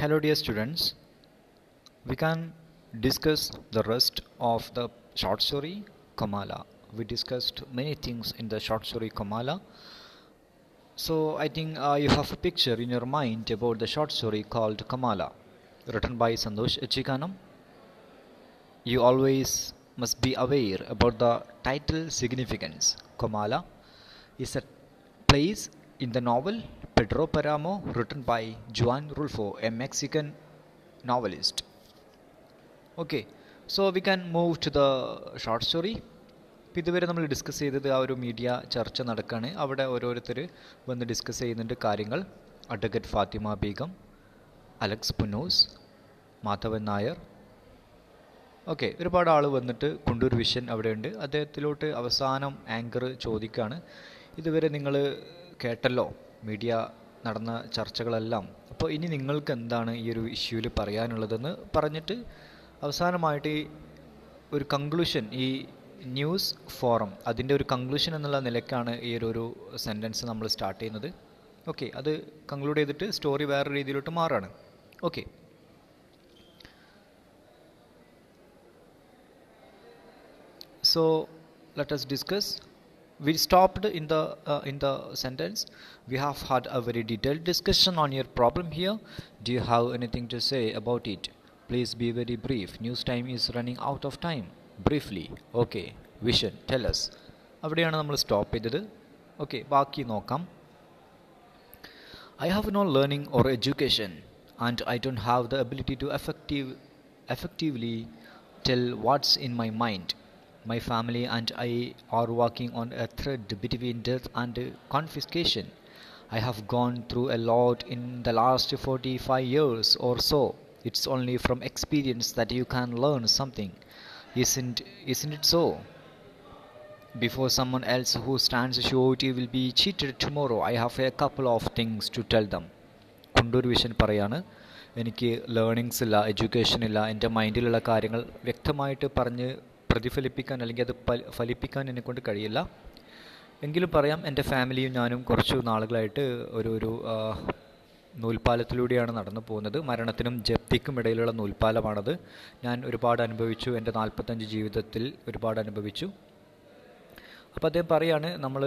Hello, dear students. We can discuss the rest of the short story Kamala. We discussed many things in the short story Kamala. So, I think you have a picture in your mind about the short story called Kamala, written by Santosh Echikanam. You always must be aware about the title significance. Kamala is a place in the novel Pedro Paramo, written by Juan Rulfo, a Mexican novelist. Okay, so we can move to the short story. ഇതുവരെ നമ്മൾ discuss ചെയ്തത് ആ ഒരു media ചർച്ച നടക്കുകയാണ്. അവിടെ ഓരോരുത്തർ വന്ന് ഡിസ്കസ് ചെയ്യുന്നുണ്ട് കാര്യങ്ങൾ. അഡ്വക്കേറ്റ് ഫാത്തിമ ബീഗം, അലക്സ് പുന്നോസ്, മാധവൻ നായർ. ഓക്കെ, ഒരുപാട് ആൾ വന്നിട്ട് കുണ്ടൂർ വിഷൻ അവിടെയുണ്ട്. അദ്ദേഹത്തിലോട്ട് അവസാനം ആങ്കർ ചോദിക്കുകയാണ്, ഇതുവരെ നിങ്ങൾ കേട്ടല്ലോ മീഡിയ നടന്ന ചർച്ചകളെല്ലാം, അപ്പോൾ ഇനി നിങ്ങൾക്ക് എന്താണ് ഈ ഒരു ഇഷ്യൂവിൽ പറയാനുള്ളതെന്ന് പറഞ്ഞിട്ട് അവസാനമായിട്ട് ഒരു കൺക്ലൂഷൻ, ഈ ന്യൂസ് ഫോറം അതിൻ്റെ ഒരു കൺക്ലൂഷൻ എന്നുള്ള നിലയ്ക്കാണ് ഈ ഒരു സെൻറ്റൻസ് നമ്മൾ സ്റ്റാർട്ട് ചെയ്യുന്നത്. ഓക്കെ, അത് കൺക്ലൂഡ് ചെയ്തിട്ട് സ്റ്റോറി വേറെ രീതിയിലോട്ട് മാറാണ്. Okay, so let us discuss. We stopped in the sentence. We have had a very detailed discussion on your problem here. Do you have anything to say about it? Please be very brief. News time is running out of time. Briefly. Okay, Vision, tell us. അവിടെയാണ് നമ്മൾ stop ചെയ്തത്. Okay, ബാക്കി നോക്കാം. I have no learning or education and I don't have the ability to effectively tell what's in my mind. My family and I are walking on a thread between death and confiscation. I have gone through a lot in the last 45 years or so. It's only from experience that you can learn something. Isn't it so? Before someone else who stands surety will be cheated tomorrow, I have a couple of things to tell them. Kundoor vision പറയാണ്, എനിക്ക് learnings ഇല്ല, education ഇല്ല, എൻ്റെ മൈൻഡിലുള്ള കാര്യങ്ങൾ വ്യക്തമായിട്ട് പറഞ്ഞ് പ്രതിഫലിപ്പിക്കാൻ അല്ലെങ്കിൽ അത് ഫലിപ്പിക്കാൻ എന്നെക്കൊണ്ട് കഴിയില്ല. എങ്കിലും പറയാം, എൻ്റെ ഫാമിലിയും ഞാനും കുറച്ചു നാളുകളായിട്ട് ഒരു നൂൽപ്പാലത്തിലൂടെയാണ് നടന്നു പോകുന്നത്. മരണത്തിനും ജപ്തിക്കും ഇടയിലുള്ള നൂൽപ്പാലമാണത്. ഞാൻ ഒരുപാട് അനുഭവിച്ചു, എൻ്റെ 45 ജീവിതത്തിൽ ഒരുപാട് അനുഭവിച്ചു. അപ്പോൾ അദ്ദേഹം പറയാണ്, നമ്മൾ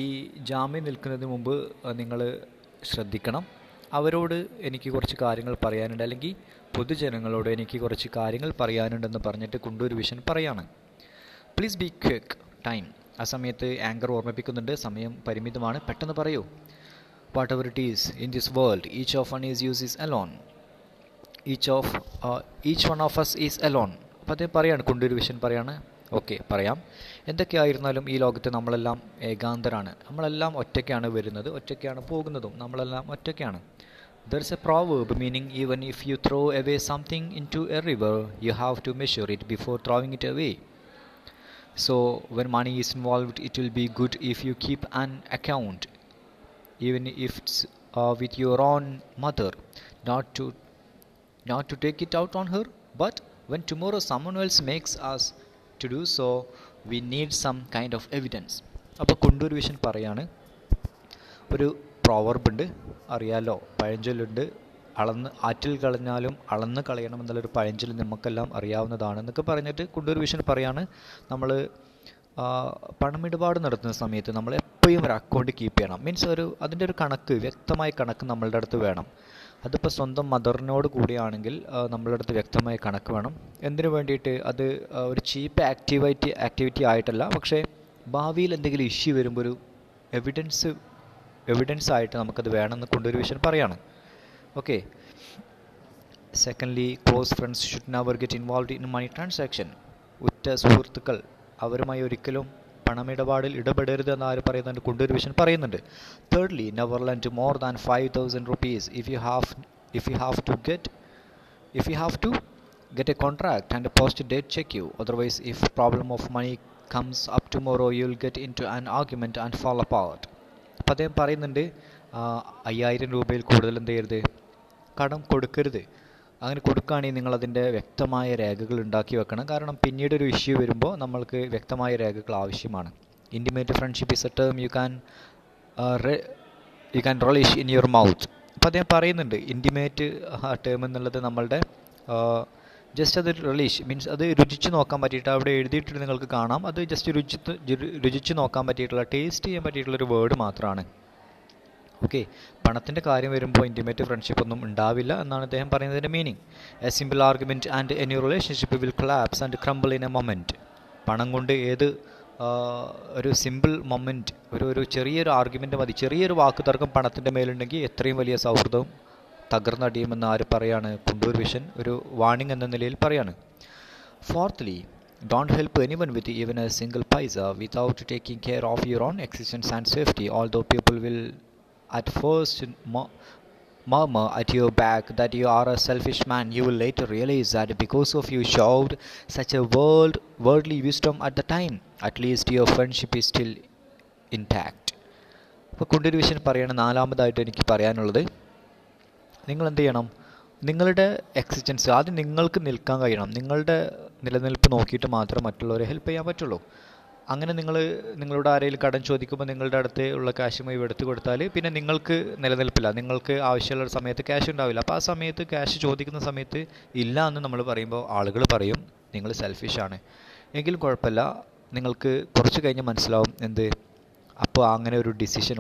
ഈ ജാമ്യം നിൽക്കുന്നതിന് മുമ്പ് നിങ്ങൾ ശ്രദ്ധിക്കണം. അവരോട് എനിക്ക് കുറച്ച് കാര്യങ്ങൾ പറയാനുണ്ട്, അല്ലെങ്കിൽ പൊതുജനങ്ങളോട് എനിക്ക് കുറച്ച് കാര്യങ്ങൾ പറയാനുണ്ടെന്ന് പറഞ്ഞിട്ട് കുണ്ടൂർ വിഷൻ പറയാണ്. Please be quick, time. ആ സമയത്ത് ആങ്കർ ഓർമ്മിപ്പിക്കുന്നുണ്ട്, സമയം പരിമിതമാണ്, പെട്ടെന്ന് പറയൂ. Whatever it is in this world, each of one is use is alone. Each one of us is alone. അപ്പോൾ അതേ പറയാണ്, കുണ്ടൂർ വിഷൻ പറയാണ്. ഓക്കെ, പറയാം. എന്തൊക്കെയായിരുന്നാലും ഈ ലോകത്ത് നമ്മളെല്ലാം ഏകാന്തരാണ്. നമ്മളെല്ലാം ഒറ്റയ്ക്കാണ് വരുന്നത്, ഒറ്റയ്ക്കാണ് പോകുന്നതും, നമ്മളെല്ലാം ഒറ്റയ്ക്കാണ്. There's a proverb meaning even if you throw away something into a river, you have to measure it before throwing it away. So when money is involved, it will be good if you keep an account, even if it's with your own mother, not to take it out on her, but when tomorrow someone else makes us to do so, we need some kind of evidence. അപ്പോൾ Kundoor vision പറയാണ്, ഒരു പ്രോവർബുണ്ട്, അറിയാലോ, പഴഞ്ചൊല്ലുണ്ട്, ആറ്റിൽ കളഞ്ഞാലും അളന്ന് കളയണം എന്നുള്ളൊരു പഴഞ്ചൊല്ല് നമുക്കെല്ലാം അറിയാവുന്നതാണെന്നൊക്കെ പറഞ്ഞിട്ട് കുണ്ടൂർ വിഷൻ പറയാണ്, നമ്മൾ പണമിടപാട് നടത്തുന്ന സമയത്ത് നമ്മൾ എപ്പോഴും ഒരു അക്കൗണ്ട് കീപ്പ് ചെയ്യണം. മീൻസ് അതിൻ്റെ ഒരു കണക്ക്, വ്യക്തമായ കണക്ക് നമ്മളുടെ അടുത്ത് വേണം. അതിപ്പോൾ സ്വന്തം മദറിനോട് കൂടിയാണെങ്കിൽ നമ്മളുടെ അടുത്ത് വ്യക്തമായ കണക്ക് വേണം. എന്തിനു വേണ്ടിയിട്ട്? അത് ഒരു ചീപ്പ് ആക്ടിവിറ്റി ആയിട്ടല്ല, പക്ഷേ ഭാവിയിൽ എന്തെങ്കിലും ഇഷ്യൂ വരുമ്പോൾ ഒരു എവിഡൻസ് ആയിട്ട് നമുക്കത് വേണമെന്ന് കൊണ്ടൊരു വിഷയം പറയാണ്. Okay, secondly, close friends should never get involve in money transaction. ഉറ്റ സുഹൃത്തുക്കൾ അവരുമായി ഒരിക്കലും പണമിടപാടിൽ ഇടപെടരുത് എന്ന് ആര് പറയുന്നുണ്ട്? കൊണ്ടൊരു വിഷൻ പറയുന്നുണ്ട്. Thirdly, never lent more than 5,000 rupees if you have to get a contract and post date check you. Otherwise, if problem of money comes up tomorrow, you will get into an argument and fall apart. അപ്പോൾ അദ്ദേഹം പറയുന്നുണ്ട്, 5,000 രൂപയിൽ കൂടുതൽ എന്ത് ചെയ്യരുത്, കടം കൊടുക്കരുത്. അങ്ങനെ കൊടുക്കുകയാണെങ്കിൽ നിങ്ങളതിൻ്റെ വ്യക്തമായ രേഖകൾ ഉണ്ടാക്കി വെക്കണം. കാരണം പിന്നീട് ഒരു ഇഷ്യൂ വരുമ്പോൾ നമ്മൾക്ക് വ്യക്തമായ രേഖകൾ ആവശ്യമാണ്. Intimate friendship is A term you can relish in your mouth. അപ്പോൾ അദ്ദേഹം പറയുന്നുണ്ട് ഇൻറ്റിമേറ്റ് ടേം എന്നുള്ളത് നമ്മളുടെ ജസ്റ്റ് അത് റിലീഷ് മീൻസ് അത് രുചിച്ച് നോക്കാൻ പറ്റിയിട്ട് അവിടെ എഴുതിയിട്ടിട്ട് നിങ്ങൾക്ക് കാണാം. അത് ജസ്റ്റ് രുചിച്ച് നോക്കാൻ പറ്റിയിട്ടുള്ള ടേസ്റ്റ് ചെയ്യാൻ പറ്റിയിട്ടുള്ളൊരു വേർഡ് മാത്രമാണ്. ഓക്കെ, പണത്തിൻ്റെ കാര്യം വരുമ്പോൾ ഇൻറ്റിമേറ്റ് ഫ്രണ്ട്ഷിപ്പ് ഒന്നും ഉണ്ടാവില്ല എന്നാണ് അദ്ദേഹം പറയുന്നതിൻ്റെ meaning. A simple argument and any relationship will collapse and crumble in A moment. പണം കൊണ്ട് ഏത് ഒരു സിമ്പിൾ മൊമെൻറ്റ്, ഒരു ചെറിയൊരു ആർഗ്യുമെൻ്റ് മതി, ചെറിയൊരു വാക്ക് തർക്കം പണത്തിൻ്റെ മേലുണ്ടെങ്കിൽ എത്രയും വലിയ സൗഹൃദവും തകർന്നടിയുമെന്ന് ആര് പറയാണ്? കുണ്ടൂർ വിഷൻ ഒരു വാണിംഗ് എന്ന നിലയിൽ പറയാണ്. ഫോർത്തിലി, don't help anyone with even a single paisa without taking care of your own existence and safety. Although people will at first murmur at your back that you are a selfish man, you will later realize that because of you showed such a worldly wisdom at the time, at least your friendship is still intact. അപ്പോൾ Kundoor vision പറയാണ്, നാലാമതായിട്ട് എനിക്ക് പറയാനുള്ളത്, നിങ്ങൾ എന്ത് ചെയ്യണം? നിങ്ങളുടെ existence ആദ്യം നിങ്ങൾക്ക് നിൽക്കാൻ കഴിയണം. നിങ്ങളുടെ നിലനിൽപ്പ് നോക്കിയിട്ട് മാത്രമേ മറ്റുള്ളവരെ ഹെൽപ്പ് ചെയ്യാൻ പറ്റുള്ളൂ. അങ്ങനെ നിങ്ങളോട് ആരെങ്കിലും കടം ചോദിക്കുമ്പോൾ നിങ്ങളുടെ അടുത്ത് ഉള്ള ക്യാഷ് മുഴുവൻ എടുത്തു കൊടുത്താൽ പിന്നെ നിങ്ങൾക്ക് നിലനിൽപ്പില്ല. നിങ്ങൾക്ക് ആവശ്യമുള്ള സമയത്ത് ക്യാഷ് ഉണ്ടാവില്ല. അപ്പോൾ ആ സമയത്ത് ക്യാഷ് ചോദിക്കുന്ന സമയത്ത് ഇല്ല എന്ന് നമ്മൾ പറയുമ്പോൾ ആളുകൾ പറയും നിങ്ങൾ സെൽഫിഷാണ്. എങ്കിലും കുഴപ്പമില്ല, നിങ്ങൾക്ക് കുറച്ച് കഴിഞ്ഞ് മനസ്സിലാവും എന്ത്, അപ്പോൾ അങ്ങനെ ഒരു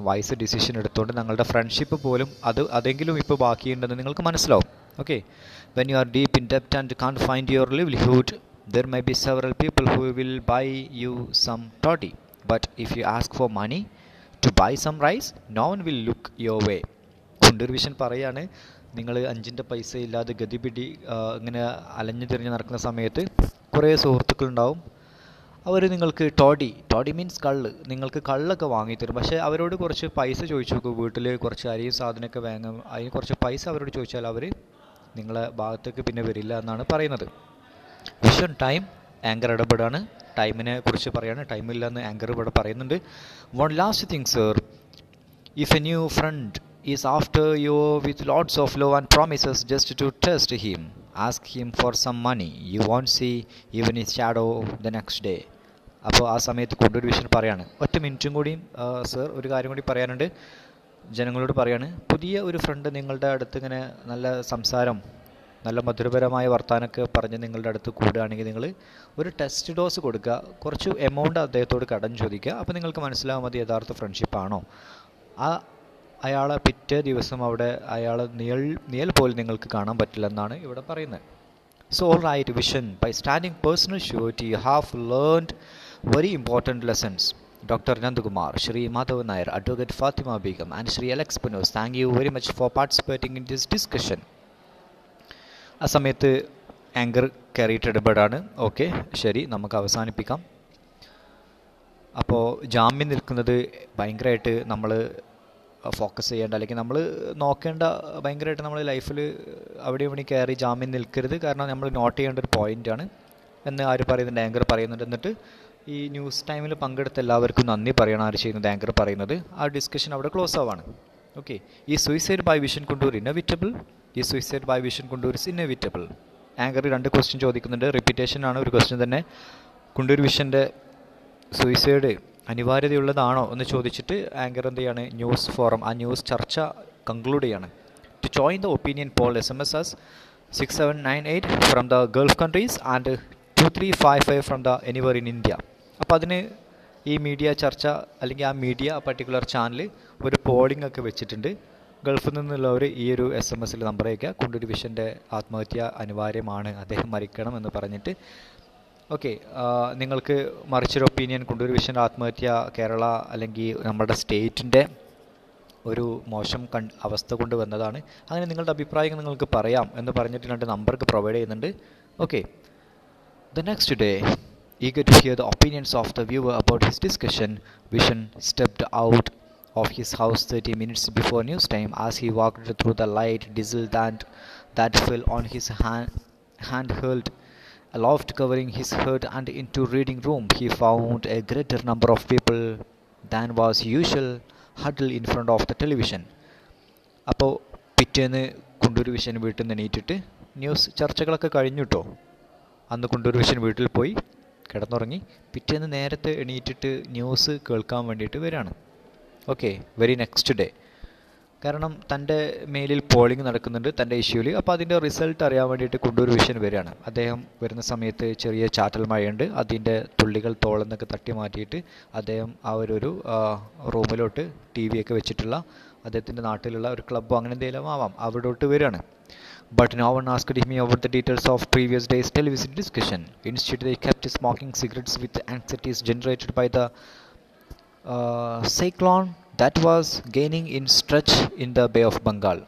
വൈസ് ഡിസിഷൻ എടുത്തുകൊണ്ട് ഞങ്ങളുടെ ഫ്രണ്ട്ഷിപ്പ് പോലും അതെങ്കിലും ഇപ്പോൾ ബാക്കിയുണ്ടെന്ന് നിങ്ങൾക്ക് മനസ്സിലാവും. Okay, when you are deep in ഡെപ്റ്റ് and can't find your livelihood, there may be several people who will buy you some toddy, but if you ask for money to buy some rice, no one will look your way. Kundoor vision പറയാണ്, നിങ്ങൾ 5 പൈസ ഇല്ലാതെ ഗതിപിടി ഇങ്ങനെ അലഞ്ഞു തിരിഞ്ഞ് നടക്കുന്ന സമയത്ത് കുറേ സുഹൃത്തുക്കളുണ്ടാവും. അവർ നിങ്ങൾക്ക് ടോഡി മീൻസ് കള്ള്, നിങ്ങൾക്ക് കള്ളൊക്കെ വാങ്ങിത്തരും. പക്ഷേ അവരോട് കുറച്ച് പൈസ ചോദിച്ചു നോക്കും, വീട്ടിൽ കുറച്ച് അരിയും സാധനമൊക്കെ വാങ്ങും, അതിന് കുറച്ച് പൈസ അവരോട് ചോദിച്ചാൽ അവർ നിങ്ങളെ ഭാഗത്തേക്ക് പിന്നെ വരില്ല എന്നാണ് പറയുന്നത്. വിഷൻ ടൈം ആങ്കർ ഇടപെടാണ്, ടൈമിനെ കുറിച്ച് പറയാണ്, ടൈമില്ല എന്ന് ആങ്കർ ഇവിടെ പറയുന്നുണ്ട്. One last thing sir, if A new front is after you with lots of love and promises just to test him, ask him for some money, you won't see even his shadow the next day. അപ്പോൾ ആ സമയത്ത് Kundoor vision പറയാണ്, ഒറ്റ മിനിറ്റും കൂടിയും sir ഒരു കാര്യം കൂടി പറയാനുണ്ട്, ജനങ്ങളോട് പറയാണ്, പുതിയ ഒരു ഫ്രണ്ട് നിങ്ങളുടെ അടുത്ത് ഇങ്ങനെ നല്ല സംസാരം, നല്ല മധുരപരമായ വർത്താനമൊക്കെ പറഞ്ഞ് നിങ്ങളുടെ അടുത്ത് കൂടുകയാണെങ്കിൽ നിങ്ങൾ ഒരു ടെസ്റ്റ് ഡോസ് കൊടുക്കുക, കുറച്ച് എമൗണ്ട് അദ്ദേഹത്തോട് കടം ചോദിക്കുക. അപ്പോൾ നിങ്ങൾക്ക് മനസ്സിലാവും അത് യഥാർത്ഥ ഫ്രണ്ട്ഷിപ്പാണോ. അയാളെ പിറ്റേ ദിവസം അവിടെ അയാളെ നിഴൽ പോലും നിങ്ങൾക്ക് കാണാൻ പറ്റില്ലെന്നാണ് ഇവിടെ പറയുന്നത്. So all right Vision, by standing personal surety you have learned very important lessons. Dr. Nandakumar, Shri Madhav Nair, Advocate Fatima Begum and Shri Alex Panos, thank you very much for participating in this discussion. ആ സമയത്ത് anchor കയറിയിട്ട് ഇടപെടാണ്. Okay ശരി, നമുക്ക് അവസാനിപ്പിക്കാം. അപ്പോൾ ജാമ്യം നിൽക്കുന്നത് ഭയങ്കരമായിട്ട് നമ്മൾ ഫോക്കസ് ചെയ്യേണ്ട, അല്ലെങ്കിൽ നമ്മൾ നോക്കേണ്ട, ഭയങ്കരമായിട്ട് നമ്മൾ ലൈഫിൽ അവിടെ ഇവിടെ കയറി ജാമ്യം നിൽക്കരുത്, കാരണം നമ്മൾ നോട്ട് ചെയ്യേണ്ട ഒരു പോയിൻ്റാണ് എന്ന് ആര് പറയുന്നുണ്ട്? ആങ്കർ പറയുന്നുണ്ട്. എന്നിട്ട് ഈ ന്യൂസ് ടൈമിൽ പങ്കെടുത്ത എല്ലാവർക്കും നന്ദി പറയണം ആര് ചെയ്യുന്നത്? ആങ്കർ പറയുന്നത്. ആ ഡിസ്കഷൻ അവിടെ ക്ലോസ് ആവാണ്. ഓക്കെ, ഈ suicide by Vision Kundoor inevitable, ഈ suicide by Vision Kundoor is inevitable. Anchor 2 question ചോദിക്കുന്നുണ്ട്, റിപ്പീറ്റേഷൻ ആണ് ഒരു ക്വസ്റ്റ്യൻ തന്നെ. കുണ്ടൂർ വിഷൻ്റെ സൂയിസൈഡ് അനിവാര്യതയുള്ളതാണോ എന്ന് ചോദിച്ചിട്ട് ആങ്കർ എന്ത് ചെയ്യാണ്? ന്യൂസ് ഫോറം, ആ ന്യൂസ് ചർച്ച കൺക്ലൂഡ് ചെയ്യാണ്. To join the opinion poll SMS as 6798 from the Gulf countries and 2355 from the anywhere in India. അപ്പോൾ അതിന് ഈ മീഡിയ ചർച്ച അല്ലെങ്കിൽ ആ മീഡിയ പർട്ടിക്കുലർ ചാനൽ ഒരു പോളിംഗ് ഒക്കെ വെച്ചിട്ടുണ്ട്. ഗൾഫിൽ നിന്നുള്ളവർ ഈ ഒരു SMS നമ്പർ അയക്കുക, കുണ്ടൂർ വിഷൻ്റെ ആത്മഹത്യ അനിവാര്യമാണ്, അദ്ദേഹം മരിക്കണം എന്ന് പറഞ്ഞിട്ട്. ഓക്കെ, നിങ്ങൾക്ക് മറിച്ചൊരു ഒപ്പീനിയൻ, കുണ്ടൂർ വിഷൻ്റെ ആത്മഹത്യ കേരള അല്ലെങ്കിൽ നമ്മുടെ സ്റ്റേറ്റിൻ്റെ ഒരു മോശം അവസ്ഥ കൊണ്ട് വന്നതാണ്, അങ്ങനെ നിങ്ങളുടെ അഭിപ്രായങ്ങൾ നിങ്ങൾക്ക് പറയാം എന്ന് പറഞ്ഞിട്ട് 2 നമ്പർക്ക് പ്രൊവൈഡ് ചെയ്യുന്നുണ്ട്. Okay, the next day, eager to hear the opinions of the viewer about his discussion, Vishen stepped out of his house 30 minutes before news time. As he walked through the light diesel that fell on his hand held aloft covering his head and into reading room, he found a greater number of people than was usual huddled in front of the television. അപ്പോൾ പിറ്റേന്ന് Kundoor vision വീട്ടിൽ നിന്ന് എണീറ്റിട്ട് news ചർച്ചകളൊക്കെ കഴിഞ്ഞു കേട്ടോ. അന്ന് Kundoor vision വീട്ടിൽ പോയി കിടന്നുറങ്ങി. പിറ്റേന്ന് നേരത്തെ എണീറ്റിട്ട് ന്യൂസ് കേൾക്കാൻ വേണ്ടിയിട്ട് വരികയാണ്. ഓക്കെ, വെരി നെക്സ്റ്റ് ഡേ കാരണം തൻ്റെ മെയിലിൽ പോളിംഗ് നടക്കുന്നുണ്ട് തൻ്റെ ഇഷ്യൂവിൽ. അപ്പോൾ അതിൻ്റെ റിസൾട്ട് അറിയാൻ വേണ്ടിയിട്ട് കുണ്ടൂർ വിഷൻ വരികയാണ്. അദ്ദേഹം വരുന്ന സമയത്ത് ചെറിയ ചാറ്റൽ മഴയുണ്ട്. അതിൻ്റെ തുള്ളികൾ തോളെന്നൊക്കെ തട്ടി മാറ്റിയിട്ട് അദ്ദേഹം ആ ഒരു റൂമിലോട്ട് ടി വി ഒക്കെ വെച്ചിട്ടുള്ള അദ്ദേഹത്തിൻ്റെ നാട്ടിലുള്ള ഒരു ക്ലബ്ബോ അങ്ങനെ എന്തെങ്കിലും ആവാം അവിടോട്ട് വരികയാണ്. But no one asked him about the details of previous day's television discussion. Instead, they kept smoking cigarettes with anxieties generated by the cyclone that was gaining in stretch in the Bay of Bengal.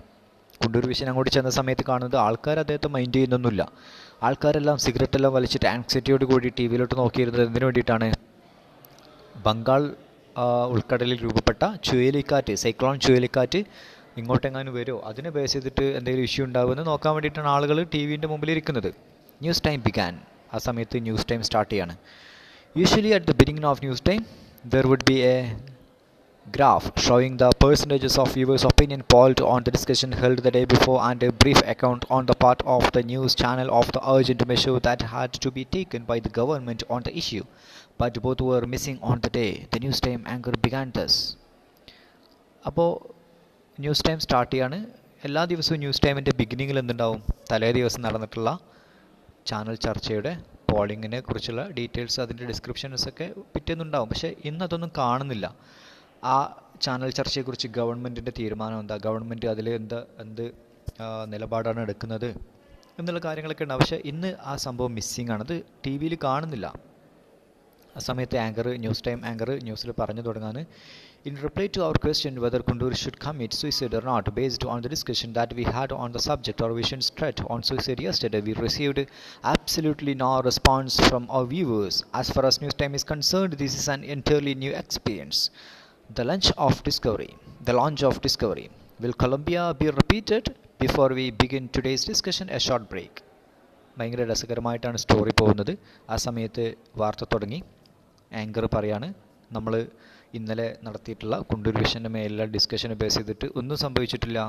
Kundoor Vision അങ്ങോട്ട് ചെന്ന സമയത്ത് കാണുന്നത് ആൾക്കാർ അദ്ദേഹത്തെ mind ചെയ്യുന്നൊന്നുമില്ല. ആൾക്കാരെല്ലാം സിഗരറ്റെല്ലാം വലിച്ചിട്ട് ആങ്സൈറ്റിയോട് കൂടി T വിയിലോട്ട് നോക്കിയിരുന്നത് എന്തിനു വേണ്ടിയിട്ടാണ്? ബംഗാൾ ഉൾക്കടലിൽ രൂപപ്പെട്ട ചുഴലിക്കാറ്റ്, സൈക്ലോൺ ചുഴലിക്കാറ്റ് ഇങ്ങോട്ടെങ്ങാനും വരുമോ, അതിനെ ബേസ് ചെയ്തിട്ട് എന്തെങ്കിലും ഇഷ്യൂ ഉണ്ടാകുമെന്ന് നോക്കാൻ വേണ്ടിയിട്ടാണ് ആളുകൾ ടി വിൻ്റെ മുമ്പിൽ ഇരിക്കുന്നത്. News time began. ആ സമയത്ത് ന്യൂസ് ടൈം സ്റ്റാർട്ട് ചെയ്യാണ്. Usually at the beginning of news time there would be a graph showing the percentages of viewers' opinion polled on the discussion held the day before and a brief account on the part of the news channel of the urgent measure that had to be taken by the government on the issue. But both were missing on the day the news time anchor began thus. അപ്പോൾ news time start ചെയ്യാണ്. എല്ലാ ദിവസവും news ടൈമിൻ്റെ ബിഗിനിങ്ങിൽ എന്തുണ്ടാവും? തലേ ദിവസം നടന്നിട്ടുള്ള channel ചർച്ചയുടെ പോളിങ്ങിനെ കുറിച്ചുള്ള ഡീറ്റെയിൽസ്, അതിൻ്റെ ഡിസ്ക്രിപ്ഷൻസൊക്കെ പിറ്റേന്നുണ്ടാവും. പക്ഷേ ഇന്ന് അതൊന്നും കാണുന്നില്ല. ആ ചാനൽ ചർച്ചയെക്കുറിച്ച് ഗവൺമെൻറ്റിൻ്റെ തീരുമാനം എന്താ, ഗവൺമെൻറ് അതിൽ എന്ത് നിലപാടാണ് എടുക്കുന്നത് എന്നുള്ള കാര്യങ്ങളൊക്കെ ഉണ്ടാവും. പക്ഷേ ഇന്ന് ആ സംഭവം മിസ്സിംഗ് ആണ്. അത് ടി വിയിൽ കാണുന്നില്ല. ആ സമയത്ത് ന്യൂസ് ടൈം ആങ്കർ ന്യൂസിൽ പറഞ്ഞു തുടങ്ങാൻ, in reply to our question whether Kundur should commit suicide or not, based on the discussion that we had on the subject or Vision's threat on suicide yesterday, we received absolutely no response from our viewers. As far as news time is concerned, this is an entirely new experience. The launch of Discovery. Will Columbia be repeated? Before we begin today's discussion, a short break. ഭയങ്കര രസകരമായിട്ടാണ് story പോകുന്നത്. ആ സമയത്ത് വാർത്ത തുടങ്ങി. Anchor പറയാണ്, നമ്മൾ ഇന്നലെ നടത്തിയിട്ടുള്ള കുണ്ടൂർ വിഷൻ്റെ മേലുള്ള ഡിസ്കഷനെ ബേസ് ചെയ്തിട്ട് ഒന്നും സംഭവിച്ചിട്ടില്ല.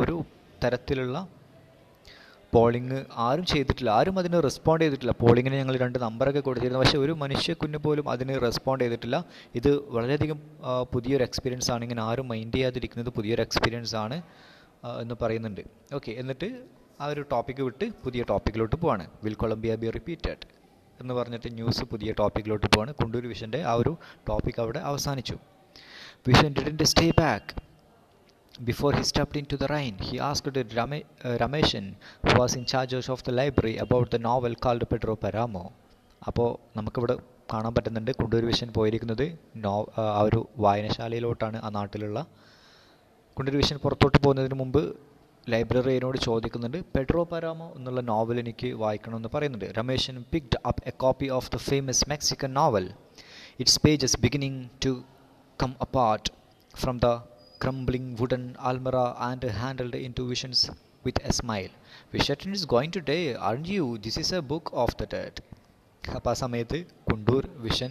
ഒരു തരത്തിലുള്ള പോളിംഗ് ആരും ചെയ്തിട്ടില്ല, ആരും അതിന് റെസ്പോണ്ട് ചെയ്തിട്ടില്ല. പോളിങ്ങിന് ഞങ്ങൾ 2 നമ്പറൊക്കെ കൊടുത്തിരുന്നു, പക്ഷേ ഒരു മനുഷ്യക്കുഞ്ഞ് പോലും അതിന് റെസ്പോണ്ട് ചെയ്തിട്ടില്ല. ഇത് വളരെയധികം പുതിയൊരു എക്സ്പീരിയൻസ് ആണ്. ഇങ്ങനെ ആരും മൈൻഡ് ചെയ്യാതിരിക്കുന്നത് പുതിയൊരു എക്സ്പീരിയൻസ് ആണ് എന്ന് പറയുന്നുണ്ട്. ഓക്കെ, എന്നിട്ട് ആ ഒരു ടോപ്പിക്ക് വിട്ട് പുതിയ ടോപ്പിക്കിലോട്ട് പോവാണ്. വിൽ കൊളംബിയ ബി റിപ്പീറ്റഡ് എന്ന് പറഞ്ഞിട്ട് ന്യൂസ് പുതിയ ടോപ്പിക്കിലോട്ട് പോവാണ്. കുണ്ടൂർ വിഷൻ്റെ ആ ഒരു ടോപ്പിക് അവിടെ അവസാനിച്ചു. Vision didn't stay back. Before he stepped into the rain, he asked Rameshan, who was in charge of the library, about the novel called Pedro Paramo. അപ്പോൾ നമുക്കിവിടെ കാണാൻ പറ്റുന്നുണ്ട് കുണ്ടൂർ വിഷൻ പോയിരിക്കുന്നത് ആ ഒരു വായനശാലയിലോട്ടാണ്. ആ നാട്ടിലുള്ള കുണ്ടൂർ വിഷൻ പുറത്തോട്ട് പോകുന്നതിന് മുമ്പ് ലൈബ്രറിയനോട് ചോദിക്കുന്നുണ്ട്, പെഡ്രോ പരാമോ എന്നുള്ള നോവൽ എനിക്ക് വായിക്കണമെന്ന് പറയുന്നുണ്ട്. Rameshan picked up a copy of the famous Mexican novel, its pages beginning to come apart from the crumbling wooden almirah and handled into Visions with a smile. Vishatran is going to die, aren't you? This is a book of the dead. അപ്പോൾ ആ സമയത്ത് Kundoor vision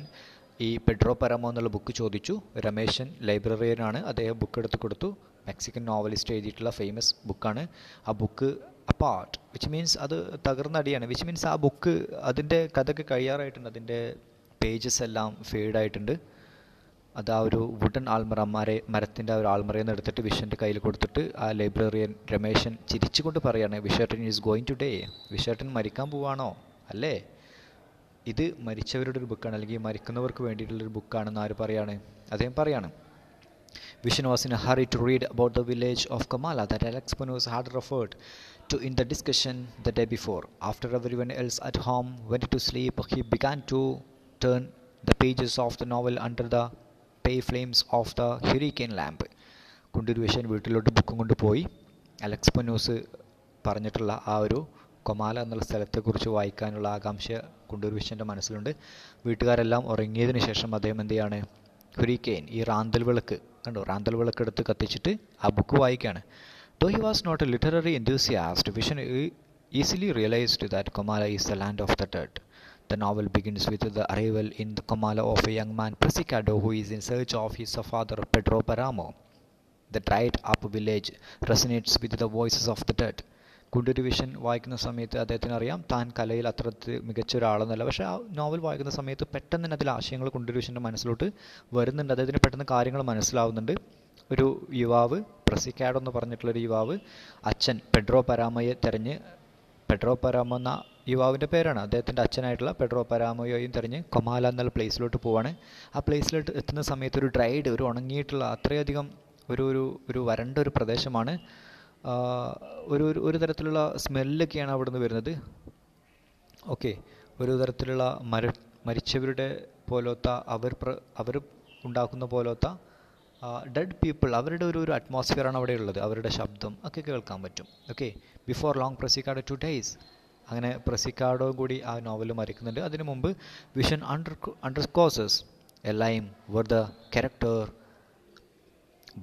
ഈ Pedro പരാമോ എന്നുള്ള book ചോദിച്ചു. രമേശൻ ലൈബ്രറിയനാണ്, അദ്ദേഹം book എടുത്ത് കൊടുത്തു. Mexican novelist എഴുതിയിട്ടുള്ള ഫേമസ് ബുക്കാണ്. ആ ബുക്ക് അപ്പാർട്ട് വിച്ച് മീൻസ് അത് തകർന്നടിയാണ്. വിച്ച് മീൻസ് ആ ബുക്ക് അതിൻ്റെ കഥയൊക്കെ കഴിയാറായിട്ടുണ്ട്, അതിൻ്റെ പേജസ് എല്ലാം ഫെയ്ഡായിട്ടുണ്ട്. അത് ആ ഒരു വുഡൻ ആൽമറ, മരത്തിൻ്റെ ആ ഒരു ആൽമറയിൽ നിന്ന് എടുത്തിട്ട് വിഷൻ്റെ കയ്യിൽ കൊടുത്തിട്ട് ആ ലൈബ്രറിയൻ രമേശൻ ചിരിച്ചുകൊണ്ട് പറയാണ്, വിഷേട്ടൻ ഈസ് ഗോയിങ് ടു ഡേ. വിഷേട്ടൻ മരിക്കാൻ പോവാണോ? അല്ലേ, ഇത് മരിച്ചവരുടെ ഒരു ബുക്കാണ്, അല്ലെങ്കിൽ മരിക്കുന്നവർക്ക് വേണ്ടിയിട്ടുള്ളൊരു ബുക്കാണെന്ന് ആര് പറയാണ്? അദ്ദേഹം പറയാണ്. Vishen was in a hurry to read about the village of Kamala that Alex Panos had referred to in the discussion the day before. After everyone else at home went to sleep, he began to turn the pages of the novel under the pale flames of the hurricane lamp. Kundoor Vision വീട്ടിലോട്ട് ബുക്കും കൊണ്ട് പോയി. Alex പനൂസ് പറഞ്ഞിട്ടുള്ള ആ ഒരു Comala എന്നുള്ള സ്ഥലത്തെക്കുറിച്ച് വായിക്കാനുള്ള ആകാംക്ഷ കുണ്ടൂർ വിഷൻ്റെ മനസ്സിലുണ്ട്. വീട്ടുകാരെല്ലാം ഉറങ്ങിയതിന് ശേഷം അദ്ദേഹം എന്ത് ചെയ്യാണ്? ഹുരിക്കെയിൻ, ഈ റാന്തൽ വിളക്ക് കണ്ടോ, റാന്തൽ വിളക്ക് എടുത്ത് കത്തിച്ചിട്ട് ആ ബുക്ക് വായിക്കുകയാണ്. Though he was not a literary enthusiast, Vishen easily realized that Komala is the land of the dead. The novel begins with the arrival in the Komala of a young man, Presicado, who is in search of his father, Pedro Paramo. The dried-up village resonates with the voices of the dead. Kundoor Vision വായിക്കുന്ന സമയത്ത് അദ്ദേഹത്തിന് അറിയാം താൻ കലയിൽ അത്രത്തിൽ മികച്ച ഒരാളെന്നല്ല. പക്ഷേ ആ novel വായിക്കുന്ന സമയത്ത് പെട്ടെന്ന് തന്നെ അതിൽ ആശയങ്ങൾ കുണ്ടൂർ വിഷൻ്റെ മനസ്സിലോട്ട് വരുന്നുണ്ട്. അദ്ദേഹത്തിന് പെട്ടെന്ന് കാര്യങ്ങൾ മനസ്സിലാവുന്നുണ്ട്. ഒരു യുവാവ് പ്രസിക്കാഡോ എന്ന് പറഞ്ഞിട്ടുള്ളൊരു യുവാവ് അച്ഛൻ പെഡ്രോ പരാമോയെ തെരഞ്ഞ്, പെഡ്രോ പരാമോ എന്ന യുവാവിൻ്റെ പേരാണ്, അദ്ദേഹത്തിൻ്റെ അച്ഛനായിട്ടുള്ള പെഡ്രോ പരാമോയെയും തെരഞ്ഞ് കൊമാല എന്നുള്ള പ്ലേസിലോട്ട് പോവാണ്. ആ പ്ലേസിലോട്ട് എത്തുന്ന സമയത്ത് ഒരു ഡ്രൈഡ്, ഒരു ഉണങ്ങിയിട്ടുള്ള അത്രയധികം ഒരു ഒരു ഒരു വരണ്ട ഒരു പ്രദേശമാണ്. ഒരു ഒരു തരത്തിലുള്ള സ്മെല്ലൊക്കെയാണ് അവിടെ നിന്ന് വരുന്നത്. ഓക്കെ, ഒരു തരത്തിലുള്ള മരിച്ചവരുടെ പോലത്തെ അവർ ഉണ്ടാക്കുന്ന പോലത്തെ ഡെഡ് പീപ്പിൾ, അവരുടെ ഒരു അറ്റ്മോസ്ഫിയറാണ് അവിടെ ഉള്ളത്. അവരുടെ ശബ്ദം ഒക്കെ കേൾക്കാൻ പറ്റും. ഓക്കെ, ബിഫോർ ലോങ് പ്രസിക്കാഡോ 2 days, അങ്ങനെ പ്രസിക്കാഡോ കൂടി ആ നോവൽ മരിക്കുന്നുണ്ട്. അതിനു മുമ്പ് വിഷൻ underscores a line where the character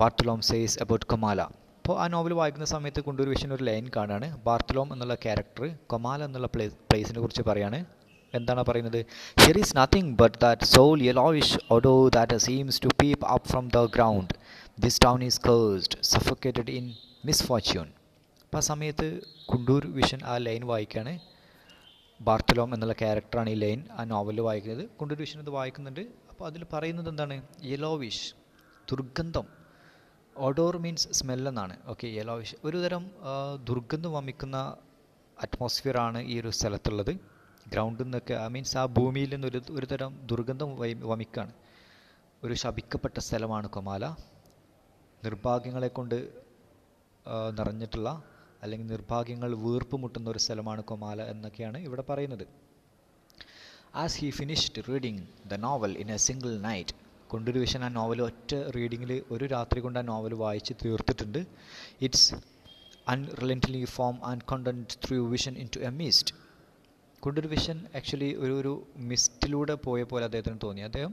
Bartolome says about Comala. അപ്പോൾ ആ നോവൽ വായിക്കുന്ന സമയത്ത് കുണ്ടൂർ വിഷൻ ഒരു ലൈൻ കാണാണ്. ബാർത്തലോം എന്നുള്ള ക്യാരക്ടർ കൊമാല എന്നുള്ള പ്ലേസിനെ കുറിച്ച് പറയാണ്. എന്താണ് പറയുന്നത്? Here is nothing but that sole yellowish odour that seems to peep up from the ground. This town is cursed, suffocated in misfortune. അപ്പോൾ ആ സമയത്ത് കുണ്ടൂർ വിഷൻ ആ ലൈൻ വായിക്കുകയാണ്. ബാർത്തലോം എന്നുള്ള ക്യാരക്ടറാണ് ഈ ലൈൻ ആ നോവലിൽ വായിക്കുന്നത്. കുണ്ടൂർ വിഷൻ ഇത് വായിക്കുന്നുണ്ട്. അപ്പോൾ അതിൽ പറയുന്നത് എന്താണ്? യെലോവിഷ്, ദുർഗന്ധം. ഓഡോർ മീൻസ് സ്മെല്ലെന്നാണ്. ഓക്കെ, യെലോവിഷ്, ഒരു തരം ദുർഗന്ധം വമിക്കുന്ന അറ്റ്മോസ്ഫിയറാണ് ഈ ഒരു സ്ഥലത്തുള്ളത്. ഗ്രൗണ്ടിൽ നിന്നൊക്കെ മീൻസ് ആ ഭൂമിയിൽ നിന്ന് ഒരു തരം ദുർഗന്ധം വമിക്കാണ്. ഒരു ശപിക്കപ്പെട്ട സ്ഥലമാണ് കൊമാല. നിർഭാഗ്യങ്ങളെ കൊണ്ട് നിറഞ്ഞിട്ടുള്ള, അല്ലെങ്കിൽ നിർഭാഗ്യങ്ങൾ വീർപ്പ് മുട്ടുന്ന ഒരു സ്ഥലമാണ് കൊമാല എന്നൊക്കെയാണ് ഇവിടെ പറയുന്നത്. As he finished reading the novel in a single night, കുണ്ടൂർ വിഷൻ ആ നോവൽ ഒറ്റ റീഡിങ്ങിൽ ഒരു രാത്രി കൊണ്ട് ആ നോവൽ വായിച്ച് തീർത്തിട്ടുണ്ട്. It's unrelentingly form and content through വിഷൻ ഇൻ ടു എ മിസ്റ്റ്. കുണ്ടൂർ വിഷൻ ആക്ച്വലി ഒരു മിസ്റ്റിലൂടെ പോയ പോലെ അദ്ദേഹത്തിന് തോന്നി. അദ്ദേഹം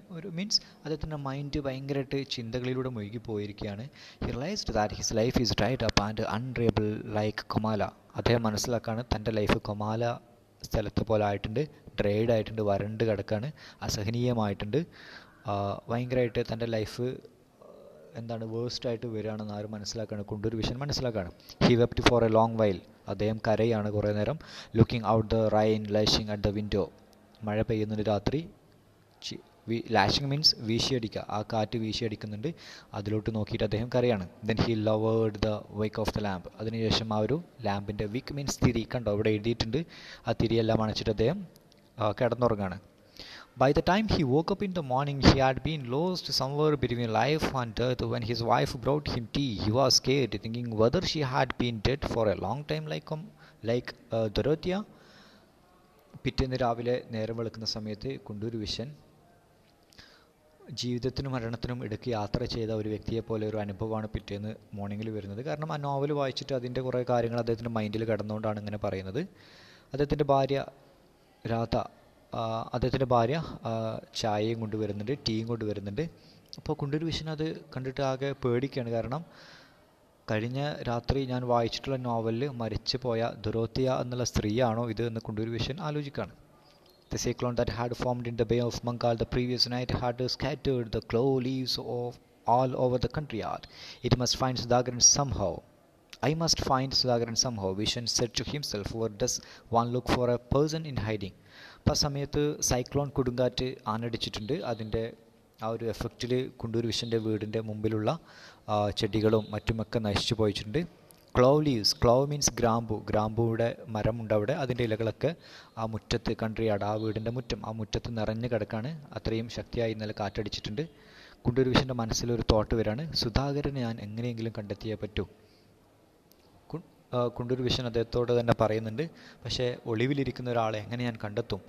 അദ്ദേഹത്തിൻ്റെ മൈൻഡ് ഭയങ്കരമായിട്ട് ചിന്തകളിലൂടെ മുഴുകി പോയിരിക്കുകയാണ്. He realized that his life is dried up and unreliable like Comala. അദ്ദേഹം മനസ്സിലാക്കാണ് തൻ്റെ ലൈഫ് കൊമാല സ്ഥലത്തെ പോലെ ആയിട്ടുണ്ട്, ഡ്രൈഡ് ആയിട്ടുണ്ട്, വരണ്ട് കിടക്കാണ്, അസഹനീയമായിട്ടുണ്ട്. ഭയങ്കരമായിട്ട് തൻ്റെ ലൈഫ് വേഴ്സ്റ്റായിട്ട് വരികയാണെന്ന് ആരും മനസ്സിലാക്കുകയാണ്, കുണ്ടൂർ വിഷൻ മനസ്സിലാക്കുകയാണ്. He wept for a long while, അദ്ദേഹം കരയാണ് കുറേ നേരം. Looking out the rain lashing at the window, മഴ പെയ്യുന്നുണ്ട് രാത്രി. ലാഷിംഗ് മീൻസ് വീശിയടിക്കുക, ആ കാറ്റ് വീശിയടിക്കുന്നുണ്ട്, അതിലോട്ട് നോക്കിയിട്ട് അദ്ദേഹം കരയാണ്. Then he lowered the wick of the lamp, അതിനുശേഷം ആ ഒരു ലാമ്പിൻ്റെ വിക്ക് മീൻസ് തിരി, കണ്ടോ അവിടെ എഴുതിയിട്ടുണ്ട്, ആ തിരിയെല്ലാം അണച്ചിട്ട് അദ്ദേഹം കിടന്നുറങ്ങാണ്. By the time he woke up in the morning, he had been lost somewhere between life and death. When his wife brought him tea, he was scared, thinking whether she had been dead for a long time like Dorothea. പിറ്റേന്ന് രാവിലെ നേരം വെളുക്കുന്ന സമയത്ത് Kundoor vision ജീവിതത്തിനും മരണത്തിനും ഇടയ്ക്ക് യാത്ര ചെയ്ത ഒരു വ്യക്തിയെ പോലെ ഒരു അനുഭവമാണ് പിറ്റേന്ന് മോർണിംഗിൽ വരുന്നത്. കാരണം ആ നോവൽ വായിച്ചിട്ട് അതിൻ്റെ കുറേ കാര്യങ്ങൾ അദ്ദേഹത്തിൻ്റെ മൈൻഡിൽ കിടന്നുകൊണ്ടാണ് ഇങ്ങനെ പറയുന്നത്. അദ്ദേഹത്തിൻ്റെ ഭാര്യ രാധ, അദ്ദേഹത്തിൻ്റെ ഭാര്യ ചായയും കൊണ്ടുവരുന്നുണ്ട്, ടീയും കൊണ്ടുവരുന്നുണ്ട്. അപ്പോൾ കുണ്ടൂർ വിഷൻ അത് കണ്ടിട്ട് ആകെ പേടിക്കുകയാണ്. കാരണം കഴിഞ്ഞ രാത്രി ഞാൻ വായിച്ചിട്ടുള്ള നോവലിൽ മരിച്ചു പോയ ദൊറോത്തിയ എന്നുള്ള സ്ത്രീയാണോ ഇത് എന്ന് കുണ്ടൂർ വിഷൻ ആലോചിക്കുകയാണ്. The cyclone that had formed in the Bay of Bengal the previous night had scattered the clove leaves all over the countryyard. It must find Sudhakaran somehow. I must find Sudhakaran somehow, Vishen said to himself. Where does one look for a person in hiding? അപ്പോൾ ആ സമയത്ത് cyclone കൊടുങ്കാറ്റ് ആഞ്ഞടിച്ചിട്ടുണ്ട്. അതിൻ്റെ ആ ഒരു എഫക്റ്റിൽ കുണ്ടൂർ വിഷൻ്റെ വീടിൻ്റെ മുമ്പിലുള്ള ചെടികളും മറ്റുമൊക്കെ നശിച്ചു പോയിട്ടുണ്ട്. ക്ലോവ് ലീവ്സ്, ക്ലോവ് മീൻസ് ഗ്രാമ്പു, ഗ്രാമ്പുവിടെ മരമുണ്ട് അവിടെ, അതിൻ്റെ ഇലകളൊക്കെ ആ മുറ്റത്ത്, കൺട്രിയാട്, ആ വീടിൻ്റെ മുറ്റം, ആ മുറ്റത്ത് നിറഞ്ഞു കിടക്കാണ്. അത്രയും ശക്തിയായി ഇന്നലെ കാറ്റടിച്ചിട്ടുണ്ട്. കുണ്ടൂർ വിഷൻ്റെ മനസ്സിലൊരു തോട്ട് വരാണ്, സുധാകരനെ ഞാൻ എങ്ങനെയെങ്കിലും കണ്ടെത്തിയേ പറ്റൂ. കുണ്ടൂർ വിഷൻ അദ്ദേഹത്തോട് തന്നെ പറയുന്നുണ്ട്, പക്ഷേ ഒളിവിലിരിക്കുന്ന ഒരാളെ എങ്ങനെ ഞാൻ കണ്ടെത്തും?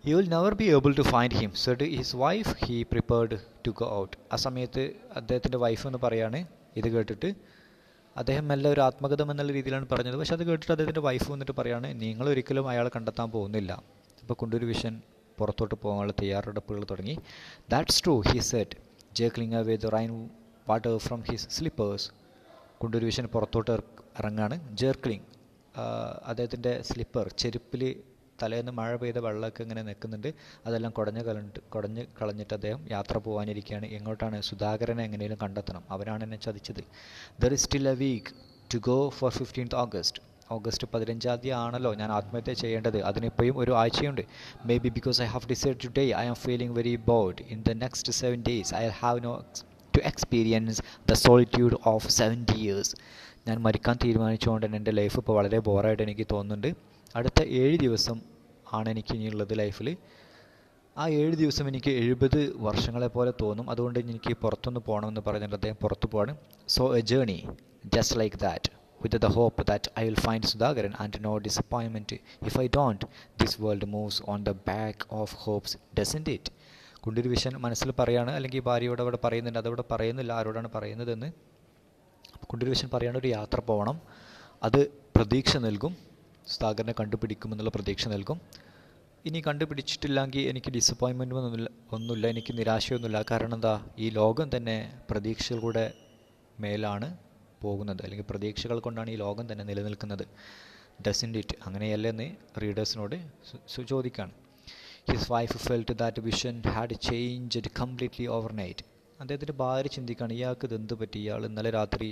You will never be able to find him said his wife. He prepared to go out. ആ സമയത്ത് അദ്ദേഹത്തിൻ്റെ വൈഫ് എന്ന് പറയാണ്. ഇത് കേട്ടിട്ട് അദ്ദേഹം മെല്ലെ ഒരു ആത്മകഥം എന്നുള്ള രീതിയിലാണ് പറഞ്ഞത്. പക്ഷെ അത് കേട്ടിട്ട് അദ്ദേഹത്തിൻ്റെ വൈഫ് വന്നിട്ട് പറയാണ്, നിങ്ങളൊരിക്കലും അയാളെ കണ്ടെത്താൻ പോകുന്നില്ല. അപ്പോൾ കുണ്ടൂർ വിഷൻ പുറത്തോട്ട് പോകാനുള്ള തയ്യാറെടുപ്പുകൾ തുടങ്ങി. That's true, he said, jiggling away the rain water from his slippers. കുണ്ടൂർ വിഷൻ പുറത്തോട്ട് ഇറങ്ങാണ്. ജേർക്ലിംഗ്, അദ്ദേഹത്തിൻ്റെ സ്ലിപ്പർ, ചെരുപ്പിൽ തലേന്ന് മഴ പെയ്ത വെള്ളമൊക്കെ ഇങ്ങനെ നിൽക്കുന്നുണ്ട്, അതെല്ലാം കുടഞ്ഞ് കളഞ്ഞിട്ട് അദ്ദേഹം യാത്ര പോകാനിരിക്കുകയാണ്. എങ്ങോട്ടാണ്? സുധാകരനെ എങ്ങനെയും കണ്ടെത്തണം, അവനാണ് എന്നെ ചതിച്ചത്. There is still a week to go for 15th August. August 15 ആണല്ലോ ഞാൻ ആത്മഹത്യ ചെയ്യേണ്ടത്, അതിനിപ്പോഴും ഒരു ആഴ്ചയുണ്ട്. Maybe because I have decide today I am feeling very bored. In the next 7 days I have no to experience the solitude of 70 years. ഞാൻ മരിക്കാൻ തീരുമാനിച്ചുകൊണ്ട് തന്നെ എൻ്റെ ലൈഫ് ഇപ്പോൾ വളരെ ബോറായിട്ട് എനിക്ക് തോന്നുന്നുണ്ട്. അടുത്ത 7 ദിവസം ആണ് എനിക്ക് ഇനിയുള്ളത് ലൈഫിൽ. ആ 7 ദിവസം എനിക്ക് 70 വർഷങ്ങളെ പോലെ തോന്നും. അതുകൊണ്ട് എനിക്ക് പുറത്തൊന്ന് പോകണമെന്ന് പറഞ്ഞിട്ട് അദ്ദേഹം പുറത്തു പോവാണ്. So A journey just like that with the hope that I will find Sudhakaran and no disappointment if I don't. This world moves on the back of hopes, doesn't it? കുണ്ടൂർ വിഷൻ മനസ്സിൽ പറയാണ്, അല്ലെങ്കിൽ ഭാര്യയോട് അവിടെ പറയുന്നുണ്ട്, അതവിടെ പറയുന്നില്ല ആരോടാണ് പറയുന്നതെന്ന്. കുണ്ടൂർ വിഷൻ പറയാണ്, ഒരു യാത്ര പോകണം, അത് പ്രതീക്ഷ നൽകും, സുധാകരനെ കണ്ടുപിടിക്കുമെന്നുള്ള പ്രതീക്ഷ നൽകും. ഇനി കണ്ടുപിടിച്ചിട്ടില്ലെങ്കിൽ എനിക്ക് ഡിസപ്പോയിൻമെൻറ്റ് ഒന്നുമില്ല, എനിക്ക് നിരാശയൊന്നുമില്ല. കാരണം എന്താ, ഈ ലോകം തന്നെ പ്രതീക്ഷകളുടെ മേലാണ് പോകുന്നത്, അല്ലെങ്കിൽ പ്രതീക്ഷകൾ കൊണ്ടാണ് ഈ ലോകം തന്നെ നിലനിൽക്കുന്നത്. Doesn't it? അങ്ങനെയല്ലെന്ന് റീഡേഴ്സിനോട് ചോദിക്കുകയാണ്. His wife felt that vision had changed completely overnight. അദ്ദേഹത്തിൻ്റെ ഭാര്യ ചിന്തിക്കുകയാണ്, ഇയാൾക്ക് ഇതെന്ത് പറ്റി, ഇയാൾ ഇന്നലെ രാത്രി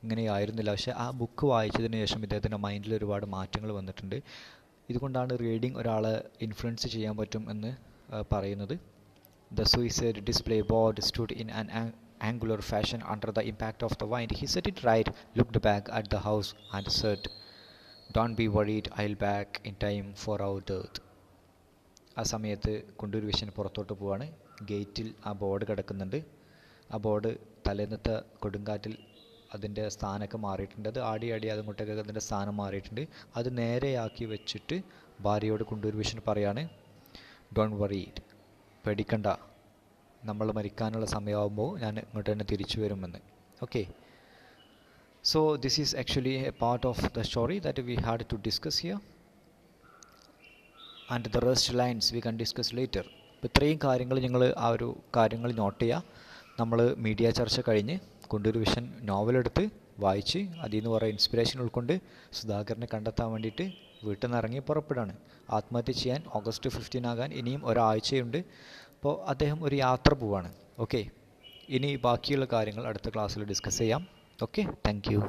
ഇങ്ങനെയായിരുന്നില്ല. പക്ഷേ ആ ബുക്ക് വായിച്ചതിന് ശേഷം ഇദ്ദേഹത്തിൻ്റെ മൈൻഡിൽ ഒരുപാട് മാറ്റങ്ങൾ വന്നിട്ടുണ്ട്. ഇതുകൊണ്ടാണ് റീഡിങ് ഒരാളെ ഇൻഫ്ലുവൻസ് ചെയ്യാൻ പറ്റും എന്ന് പറയുന്നത്. The suicide display board stood in an angular fashion under the impact of the wind. He set it right, looked back at the house and said, "Don't be worried, I'll back in time for our death." ആ സമയത്ത് കുണ്ടൂർ വിഷൻ പുറത്തോട്ട് പോവാണ്. ഗേറ്റിൽ ആ board കിടക്കുന്നുണ്ട്. ആ board തലേന്നത്തെ കൊടുങ്കാറ്റിൽ അതിൻ്റെ സ്ഥാനമൊക്കെ മാറിയിട്ടുണ്ട്. അത് ആടി അതങ്ങോട്ടൊക്കെ അതിൻ്റെ സ്ഥാനം മാറിയിട്ടുണ്ട്. അത് നേരെയാക്കി വെച്ചിട്ട് ഭാര്യയോട് കുണ്ടൂർ വിഷൻ പറയാണ്, "Don't worry, പേടിക്കണ്ട, നമ്മൾ മരിക്കാനുള്ള സമയമാകുമ്പോൾ ഞാൻ ഇങ്ങോട്ട് തന്നെ തിരിച്ചു വരുമെന്ന്." Okay, so this is actually a part of the story that we had to discuss here, and the rest lines we can discuss later. ഇപ്പോൾ ഇത്രയും കാര്യങ്ങൾ നിങ്ങൾ ആ ഒരു കാര്യങ്ങൾ നോട്ട് ചെയ്യുക. നമ്മൾ മീഡിയ ചർച്ച കഴിഞ്ഞ് കുണ്ടൂർ വിഷൻ നോവലെടുത്ത് വായിച്ച് അതിൽ നിന്ന് കുറേ ഇൻസ്പിറേഷൻ ഉൾക്കൊണ്ട് സുധാകരനെ കണ്ടെത്താൻ വേണ്ടിയിട്ട് വീട്ടിൽ നിന്ന് ഇറങ്ങി പുറപ്പെടാണ്. ആത്മഹത്യ ചെയ്യാൻ ഓഗസ്റ്റ് 15 ആകാൻ ഇനിയും ഒരാഴ്ചയുണ്ട്. അപ്പോൾ അദ്ദേഹം ഒരു യാത്ര പോവാണ്. ഓക്കെ, ഇനി ബാക്കിയുള്ള കാര്യങ്ങൾ അടുത്ത ക്ലാസ്സിൽ ഡിസ്കസ് ചെയ്യാം. Okay, thank you.